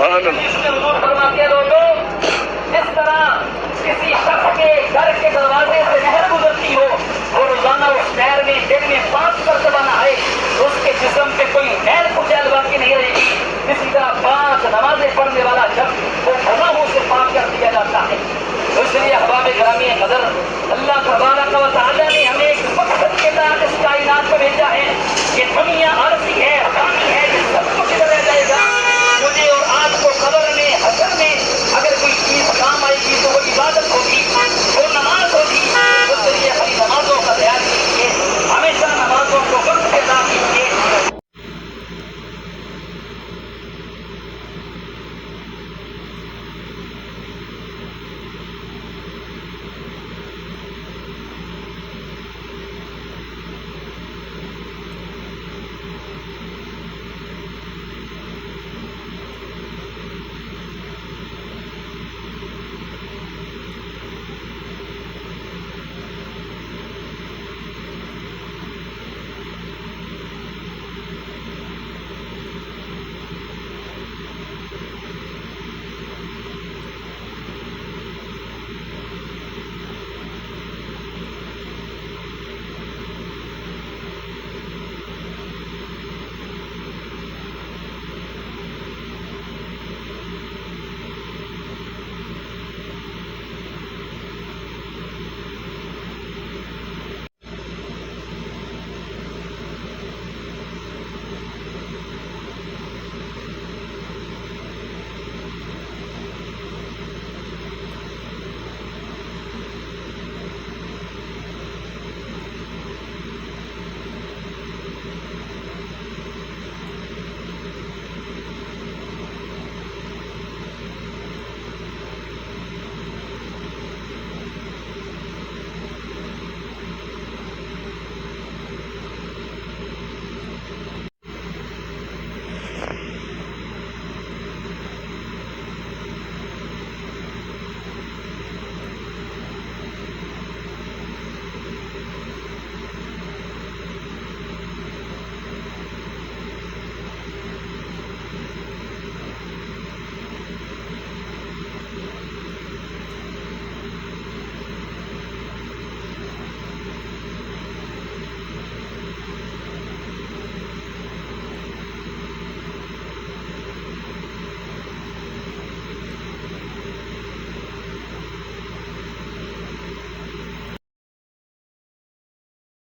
سبحان اللہ۔ اس میں حضور فرماتے ہیں لوگوں، جس طرح کسی شخص کے گھر کے دروازے سے نہر گزرتی ہو، وہ روزانہ اس نہر میں دن میں 5 مرتبہ نہائے تو اس کے جسم پہ کوئی میل کچیل باقی نہیں رہے گی، اسی طرح 5 نمازیں پڑھنے والا شخص وہ گناہوں سے پاک کر دیا جاتا ہے۔ تو اس لیے احباب گرامی نظر، اللہ تبارک و تعالیٰ نے ہمیں ایک مقصد کے تحت اس کائنات کو بھیجا ہے۔ یہ دنیا عارضی ہے،